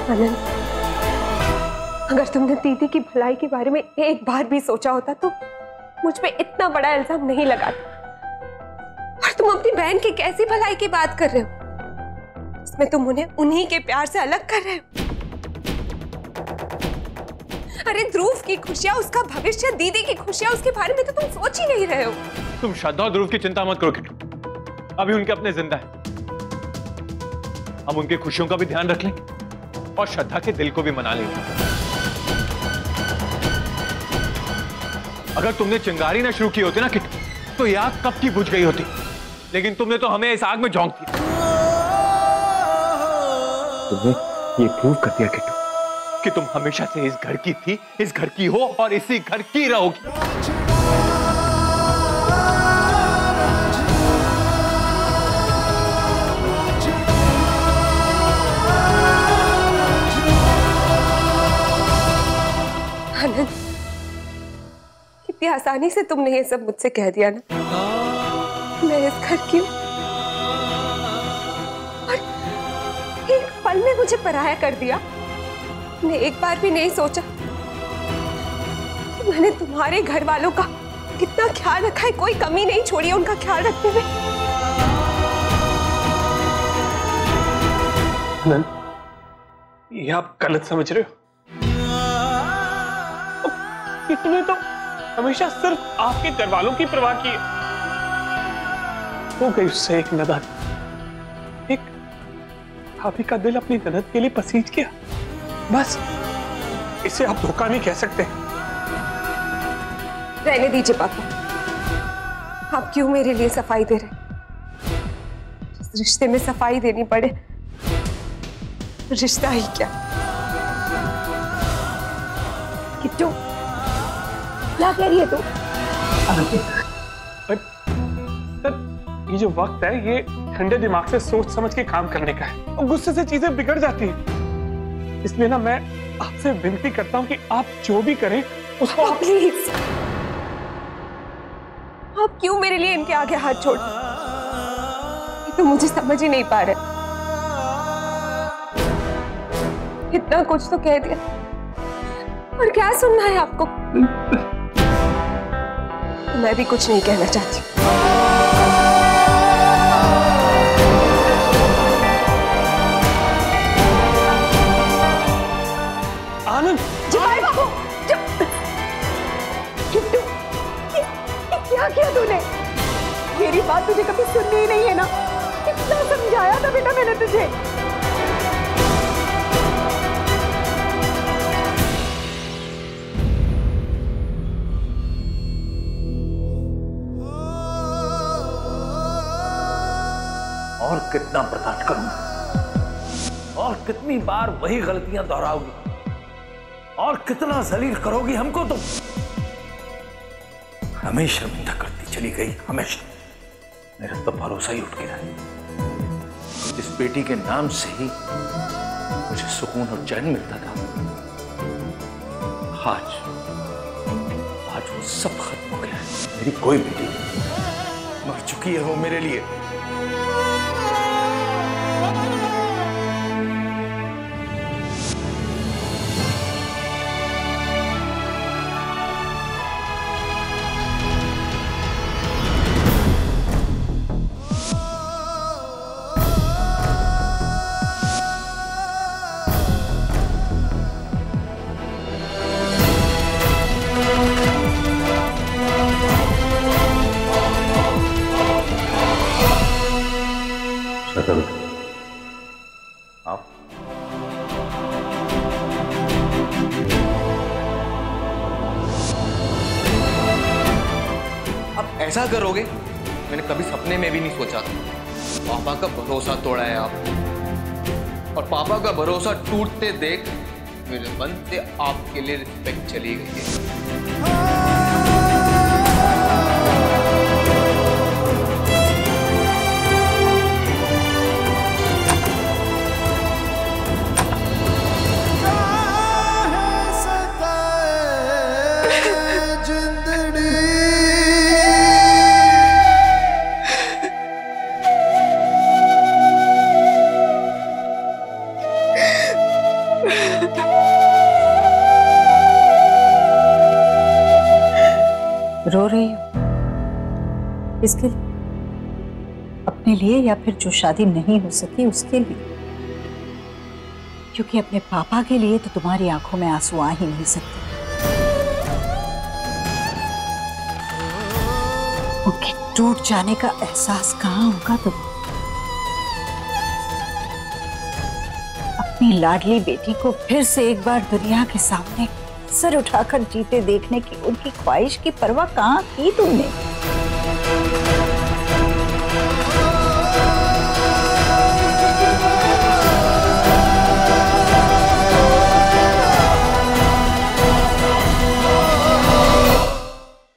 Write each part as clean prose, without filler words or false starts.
आनंद, अगर तुमने दीदी की भलाई के बारे में एक बार भी सोचा होता तो मुझ पे इतना बड़ा इल्जाम नहीं लगाता। और तुम अपनी बहन की कैसी भलाई की बात कर रहे हो? इसमें तुम उन्हें उन्हीं के प्यार से अलग कर रहे हो। अरे ध्रुव की खुशियां, उसका भविष्य, दीदी की खुशियां, उसके बारे में तो तुम सोच ही नहीं रहे हो। तुम श्रद्धा और ध्रुव की चिंता मत करो किट्टू, अभी उनके अपने जिंदा है। हम उनकी खुशियों का भी ध्यान रख लेंगे और श्रद्धा के दिल को भी मना लेंगे। अगर तुमने चिंगारी ना शुरू की होती ना किट्टू, तो ये आग कब की बुझ गई होती। लेकिन तुमने तो हमें इस आग में झोंक दिया। तुमने ये प्रूव कर दिया किट्टू कि तुम हमेशा से इस घर की थी, इस घर की हो और इसी घर की रहोगी। आनंद, कितनी आसानी से तुमने ये सब मुझसे कह दिया ना। मैं इस घर की हूं और एक पल में मुझे पराया कर दिया। मैंने एक बार भी नहीं सोचा कि मैंने तुम्हारे घर वालों का कितना ख्याल रखा है, कोई कमी नहीं छोड़ी है उनका ख्याल रखने में। आनंद, ये आप गलत समझ रहे हो। किट्टू ने तो हमेशा सिर्फ आपके घर वालों की परवाह की है। हो गई उससे एक ननद, एक भाभी का दिल अपनी ननद के लिए पसीज गया, बस। इसे आप धोखा नहीं कह सकते। रहने दीजिए पापा, आप क्यों मेरे लिए सफाई दे रहे? जिस रिश्ते में सफाई देनी पड़े, रिश्ता ही क्या। किट्टू, क्या कह रही है तू? ये जो वक्त है, ये ठंडे दिमाग से सोच समझ के काम करने का है, और गुस्से से चीजें बिगड़ जाती हैं। इसलिए ना मैं आपसे विनती करता हूं कि आप जो भी करें उसको आप प्लीज, आप क्यों मेरे लिए इनके आगे हाथ छोड़? ये तो मुझे समझ ही नहीं पा रहे। इतना कुछ तो कह दिया, और क्या सुनना है आपको? मैं भी कुछ नहीं कहना चाहती। आनंद, जय बाबू, किट्टू, ये क्या किया तूने? मेरी बात तुझे कभी सुननी ही नहीं है ना? कितना समझाया था बेटा मैंने तुझे। और कितना बर्दाश्त करूंगा? और कितनी बार वही गलतियां दोहराओगी? और कितना जलील करोगी हमको? तुम हमेशा शर्मिंदा करती चली गई, हमेशा। मेरा तो भरोसा ही उठ गया। इस बेटी के नाम से ही मुझे सुकून और चैन मिलता था। आज वो सब खत्म हो गया है। मेरी कोई बेटी नहीं, मर चुकी है वो मेरे लिए। आप ऐसा करोगे? मैंने कभी सपने में भी नहीं सोचा था। पापा का भरोसा तोड़ा है आप, और पापा का भरोसा टूटते देख मेरे मन से आपके लिए रिस्पेक्ट चली गई है। रो रही हो? इसके लिए? अपने लिए या फिर जो शादी नहीं हो सकी उसके लिए? क्योंकि अपने पापा के लिए तो तुम्हारी आंखों में आंसू आ ही नहीं सकते। उनके टूट जाने का एहसास कहाँ होगा तुम्हें? अपनी लाडली बेटी को फिर से एक बार दुनिया के सामने सर उठाकर जीते देखने की उनकी ख्वाहिश की परवाह कहाँ की तुमने?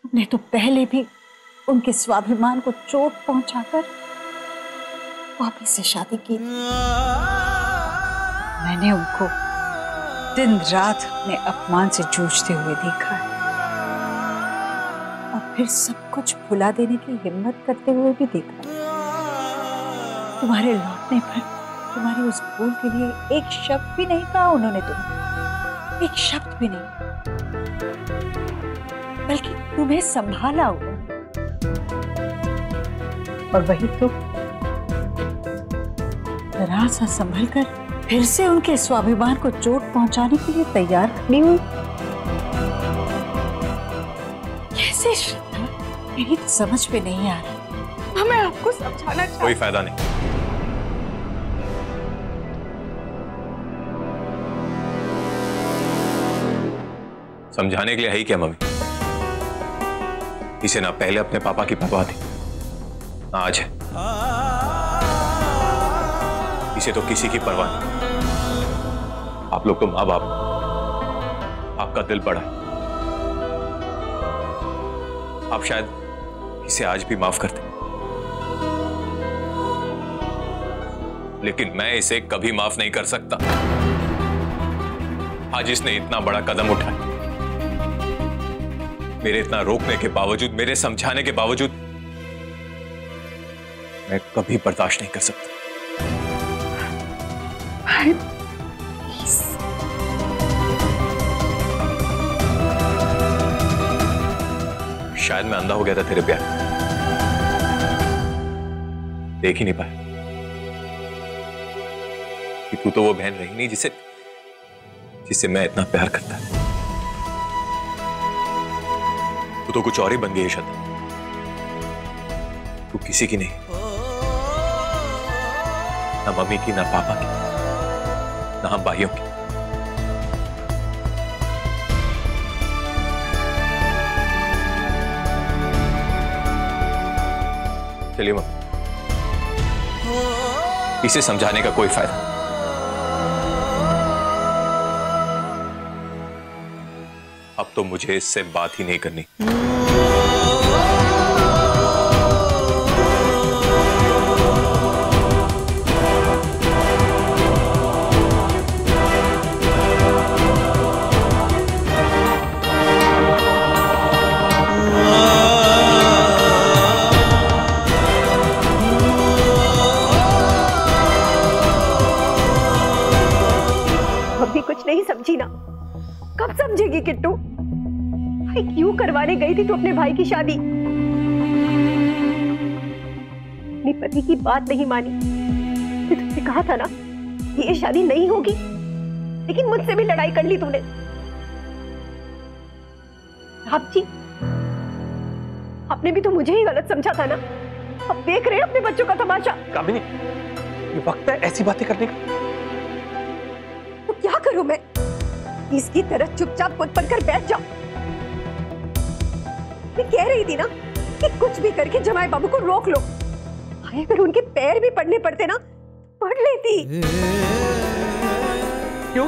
तुमने तो पहले भी उनके स्वाभिमान को चोट पहुंचाकर वापस से शादी की। मैंने उनको दिन रात अपने अपमान से जूझते हुए देखा है और फिर सब कुछ भुला देने की हिम्मत करते हुए भी देखा है। तुम्हारे लौटने पर तुम्हारी उस भूल के लिए एक शब्द भी नहीं कहा उन्होंने तुम्हें, एक शब्द भी नहीं, बल्कि तुम्हें संभाला उन्होंने। और वही तो जरा सा संभल कर फिर से उनके स्वाभिमान को चोट पहुंचाने के लिए तैयार खड़ी हुई। कैसे श्रद्धा, मेरी तो समझ में नहीं आ रहा। मैं आपको समझाना चाहती। कोई फायदा नहीं। समझाने के लिए है ही क्या मम्मी? इसे ना पहले अपने पापा की परवाह थी, ना आज है। इसे तो किसी की परवाह नहीं। आप लोग तो माँ बाप, आपका दिल बड़ा है। आप शायद इसे आज भी माफ करते, लेकिन मैं इसे कभी माफ नहीं कर सकता। आज इसने इतना बड़ा कदम उठाया, मेरे इतना रोकने के बावजूद, मेरे समझाने के बावजूद, मैं कभी बर्दाश्त नहीं कर सकता। शायद मैं अंधा हो गया था तेरे प्यार, देख ही नहीं पाया कि तू तो वो बहन रही नहीं जिससे मैं इतना प्यार करता। तू तो कुछ और ही बन गई है श्रद्धा। तू किसी की नहीं, ना मम्मी की, ना पापा की, ना हम भाइयों की। चलिए मम्मी, इसे समझाने का कोई फायदा। अब तो मुझे इससे बात ही नहीं करनी। अभी कुछ नहीं समझी ना, कब समझेगी किट्टू? भाई क्यों करवाने गई थी तू अपने भाई की शादी? अपने पति की बात नहीं मानी। तुझसे कहा था ना ये शादी नहीं होगी, लेकिन मुझसे भी लड़ाई कर ली तूने। आप जी, आपने भी तो मुझे ही गलत समझा था ना। अब देख रहे हैं अपने बच्चों का तमाशा। कामिनी, ये वक्त है ऐसी बातें करने का। तो क्या करूं मैं? इसकी तरह चुपचाप खुद बनकर बैठ जाओ। मैं कह रही थी ना कि कुछ भी करके जमाई बाबू को रोक लो। अगर उनके पैर भी पड़ने पड़ते ना, पड़ लेती। क्यों?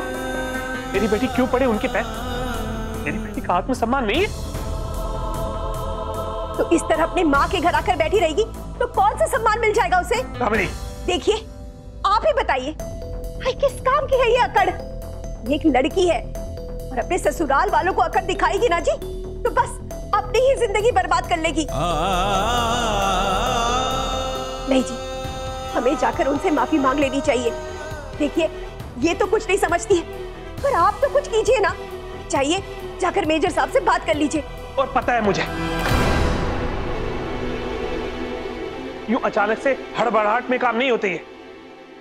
मेरी बेटी क्यों पड़े उनके पैर? मेरी बेटी का आत्मसम्मान नहीं है? तो इस तरह अपने माँ के घर आकर बैठी रहेगी तो कौन सा सम्मान मिल जाएगा उसे? देखिए, आप ही बताइए, किस काम की है ये अकड़? ये एक लड़की है और अपने ससुराल वालों को अकड़ दिखाएगी ना जी, तो बस अपनी ही जिंदगी बर्बाद कर लेगी। नहीं जी, हमें जाकर उनसे माफी मांग लेनी चाहिए। देखिए, ये तो कुछ नहीं समझती है, पर आप तो कुछ कीजिए ना। चाहिए जाकर मेजर साहब से बात कर लीजिए। और पता है मुझे यूं अचानक से हड़बड़ाहट में काम नहीं होते है,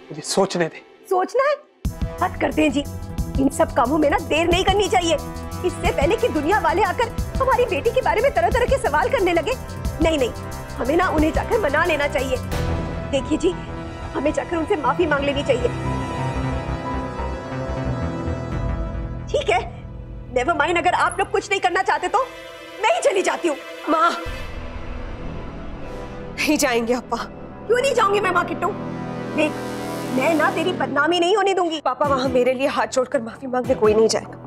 मुझे सोचने दे। सोचना है? हद करते हैं जी, इन सब कामों में ना देर नहीं करनी चाहिए, इससे पहले कि दुनिया वाले आकर हमारी बेटी के बारे में तरह तरह के सवाल करने लगे। नहीं नहीं, हमें ना उन्हें जाकर मना लेना चाहिए। देखिए जी, हमें जाकर उनसे माफी मांग लेनी चाहिए। ठीक है, नेवर माइंड, अगर आप लोग कुछ नहीं करना चाहते तो मैं ही चली जाती हूँ। माँ, नहीं जाएंगे अप्पा। क्यों नहीं जाऊंगी मैं माँ किट्टू? देख, मैं ना तेरी बदनामी नहीं होने दूंगी। पापा, वहां मेरे लिए हाथ जोड़कर माफी मांगने कोई नहीं जाएगा।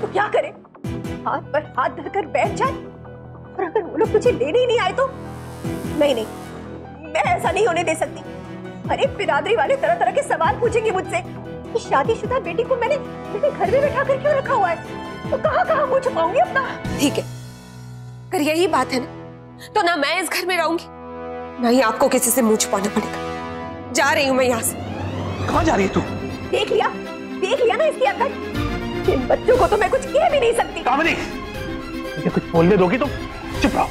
तो क्या करे? हाथ पर हाथ धरकर बैठ जाए? और अगर वो लोग तुझे लेने ही नहीं आए तो? नहीं नहीं, मैं ऐसा नहीं होने दे सकती। अरे बिरादरी वाले तरह तरह के सवाल पूछेंगे मुझसे कि शादीशुदा बेटी को मैंने घर में बैठा कर क्यों रखा हुआ है, तो कहाँ मुंह छुपाऊंगी अपना? ठीक है, अगर यही बात है ना, तो ना मैं इस घर में रहूंगी, ना ही आपको किसी से मुंह छुपाना पड़ेगा। जा रही हूँ मैं यहाँ से। कहाँ जा रही है तू? देख लिया ना इसकी अकल। इन बच्चों को तो मैं कुछ कह भी नहीं सकती। कामिनी, मुझे कुछ बोलने दोगी तो चुप रहो।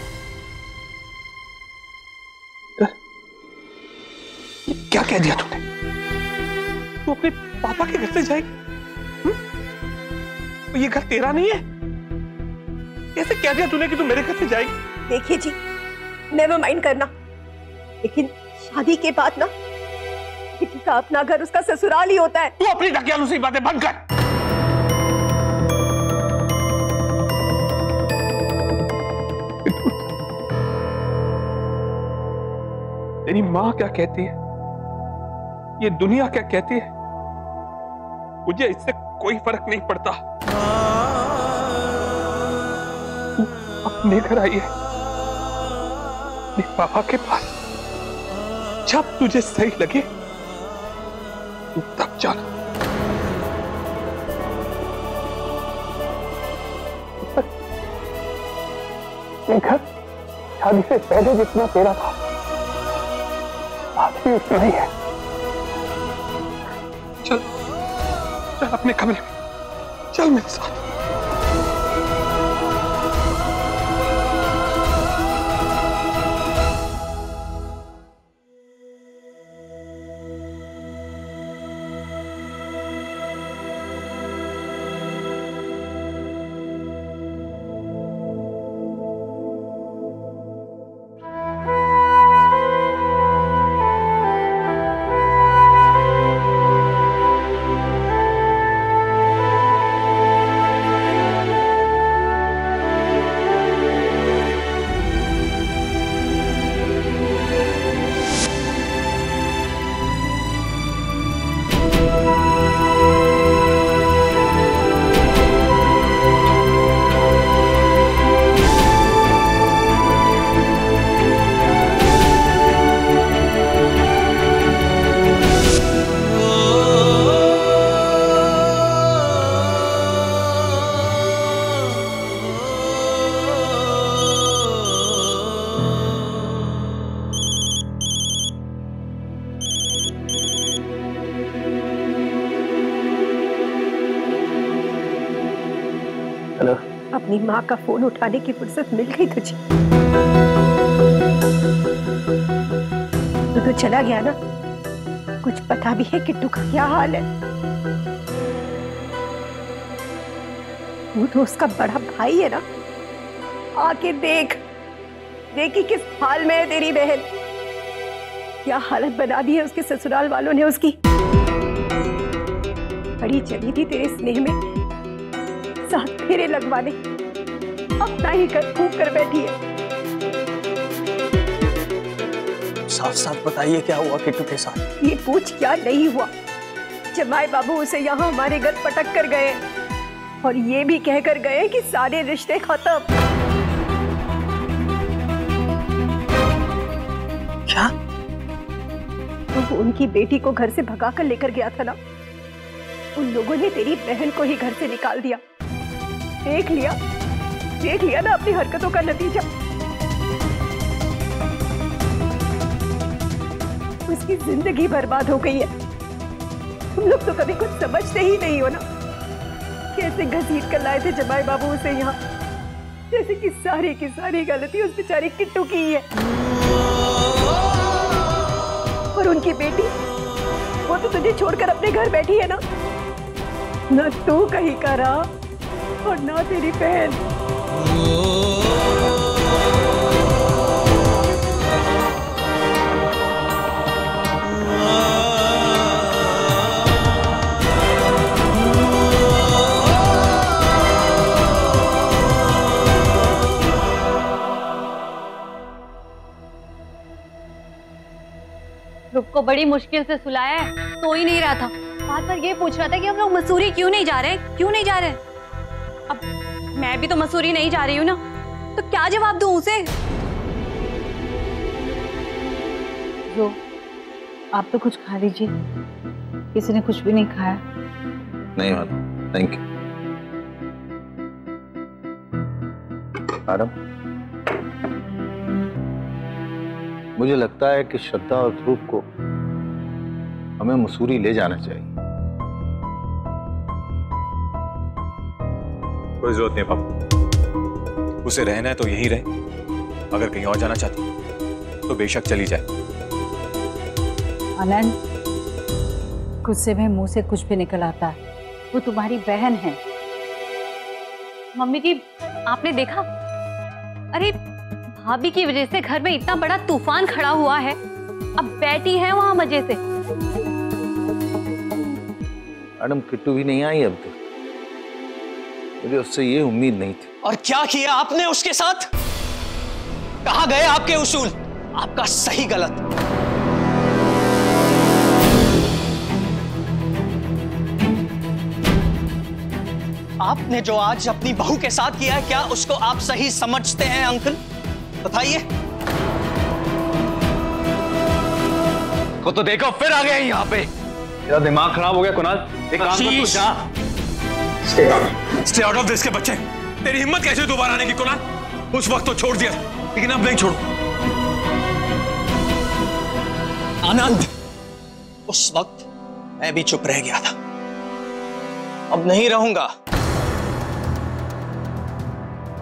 क्या कह दिया तूने? तू अपने पापा के घर से जाएगी? तो ये घर तेरा नहीं है? कैसे कह दिया तूने कि तू मेरे घर से जाएगी? देखिए जी, नेवर माइंड करना, लेकिन शादी के बाद ना किसी का अपना घर उसका ससुराल ही होता है। तू अपनी ढकियानुसी बातें बंद कर। तेरी माँ क्या कहती है, ये दुनिया क्या कहती है, मुझे इससे कोई फर्क नहीं पड़ता। तू अपने घर आई है, अपने पापा के पास। जब तुझे सही लगे तू तब जाना। ये घर शादी से पहले जितना तेरा था आज भी उतना ही है। चल चल अपने कमरे में, चल मेरे साथ। अपनी माँ का फोन उठाने की फुर्सत मिल गई तुझे तो चला गया ना। कुछ पता भी है किट्टू का क्या हाल है? तू तो उसका बड़ा भाई है ना। आके देख कि किस हाल में है तेरी बहन। क्या हालत बना दी है उसके ससुराल वालों ने उसकी। बड़ी चली थी तेरे स्नेह में, साथ फेरे लगवाने, अपना ही घर फूंक कर बैठी है। साफ साफ बताइए क्या हुआ किट्टू के साथ? ये पूछ क्या नहीं हुआ। जमाई बाबू उसे यहाँ हमारे घर पटक कर गए और ये भी कहकर गए कि सारे रिश्ते खत्म। क्या? तो उनकी बेटी को घर से भगा कर लेकर गया था ना, उन लोगों ने तेरी बहन को ही घर से निकाल दिया। देख लिया ना अपनी हरकतों का नतीजा। उसकी जिंदगी बर्बाद हो गई है। तुम लोग तो कभी कुछ समझते ही नहीं हो ना। कैसे घसीट कर लाए थे जमाई बाबू उसे यहाँ, जैसे कि सारी की सारी गलती उस बेचारी किट्टू की ही है। और उनकी बेटी, वो तो तुझे छोड़कर अपने घर बैठी है ना। ना तू कहीं का रहा और ना तेरी बहन। ध्रुव को बड़ी मुश्किल से सुलाया है, सो ही नहीं रहा था। बार बार ये पूछ रहा था कि हम लोग मसूरी क्यों नहीं जा रहे, क्यों नहीं जा रहे। अब मैं भी तो मसूरी नहीं जा रही हूँ ना, तो क्या जवाब दूं उसे। जो आप तो कुछ खा लीजिए, किसी ने कुछ भी नहीं खाया। नहीं मैडम, थैंक यू। मैडम, मुझे लगता है कि श्रद्धा और ध्रुव को हमें मसूरी ले जाना चाहिए। कोई जरूरत नहीं पापा, उसे रहना है तो यहीं रहे। अगर कहीं और जाना चाहती तो बेशक चली जाए। आनंद, गुस्से में मुंह से कुछ भी निकल आता है। वो तुम्हारी बहन है। मम्मी जी, आपने देखा, अरे भाभी की वजह से घर में इतना बड़ा तूफान खड़ा हुआ है, अब बैठी है वहां मजे से। मैडम, किट्टू भी नहीं आई अब तक। मुझे उससे ये उम्मीद नहीं थी। और क्या किया आपने उसके साथ? कहां गए आपके उसूल, आपका सही गलत? आपने जो आज अपनी बहू के साथ किया है, क्या उसको आप सही समझते हैं अंकल? बताइए। को तो देखो फिर आ गए यहाँ पे। तेरा दिमाग खराब हो गया कुणाल, एक काम कर तू जा। स्टे आउट ऑफ दिस के बच्चे। तेरी हिम्मत कैसे दोबारा आने की कुणाल? उस वक्त तो छोड़ दिया था, लेकिन अब नहीं छोड़ू। आनंद, उस वक्त मैं भी चुप रह गया था, अब नहीं रहूंगा।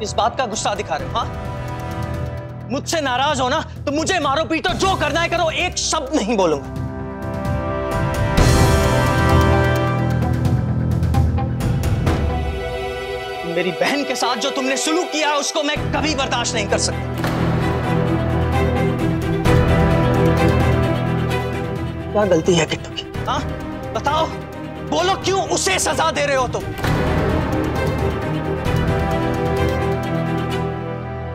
इस बात का गुस्सा दिखा रहे हो? हाँ, मुझसे नाराज हो ना तो मुझे मारो पीटो, जो करना है करो, एक शब्द नहीं बोलूंगा। मेरी बहन के साथ जो तुमने सुलूक किया है उसको मैं कभी बर्दाश्त नहीं कर सकता। क्या गलती है किट्टू की? हाँ बताओ, बोलो, क्यों उसे सजा दे रहे हो तुम?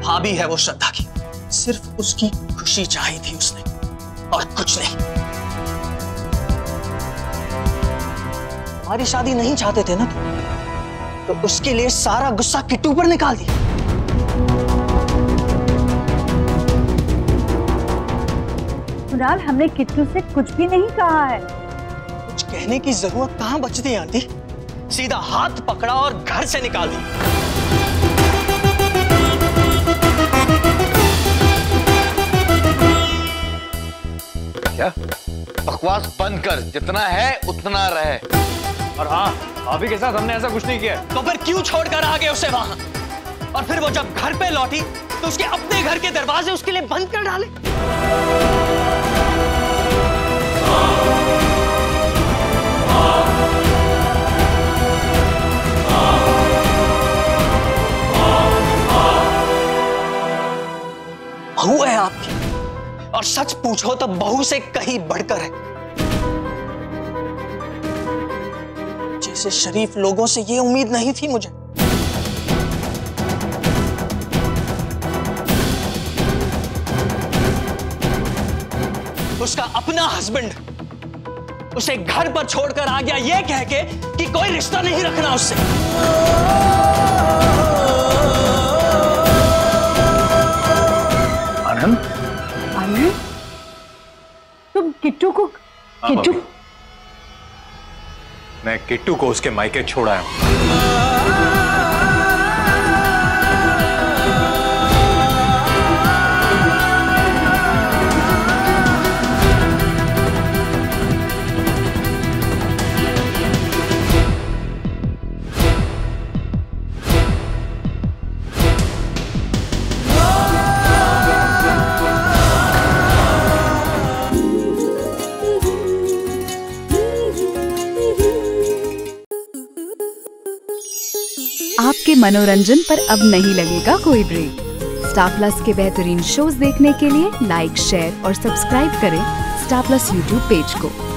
भाभी है वो श्रद्धा की, सिर्फ उसकी खुशी चाही थी उसने, और कुछ नहीं। हमारी शादी नहीं चाहते थे ना तुम, तो उसके लिए सारा गुस्सा किट्टू पर निकाल दिया। कुणाल, हमने किट्टू से कुछ भी नहीं कहा है। कुछ कहने की जरूरत कहां बचती है आंटी? सीधा हाथ पकड़ा और घर से निकाल दिया। क्या? बकवास बंद कर, जितना है उतना रहे। और हाँ, भाभी के साथ हमने ऐसा कुछ नहीं किया। तो फिर क्यों छोड़कर आ गए उसे वहां? और फिर वो जब घर पे लौटी तो उसके अपने घर के दरवाजे उसके लिए बंद कर डाले। बहू है आपकी, और सच पूछो तो बहू से कहीं बढ़कर है। जैसे शरीफ लोगों से ये उम्मीद नहीं थी मुझे। उसका अपना हस्बैंड उसे घर पर छोड़कर आ गया ये कह के कि कोई रिश्ता नहीं रखना उससे। आनंद, आनंद, तुम किट्टू को मैं किट्टू को उसके मायके छोड़ आया हूं। आपके मनोरंजन पर अब नहीं लगेगा कोई ब्रेक। स्टार प्लस के बेहतरीन शोज देखने के लिए लाइक, शेयर और सब्सक्राइब करें स्टार प्लस यूट्यूब पेज को।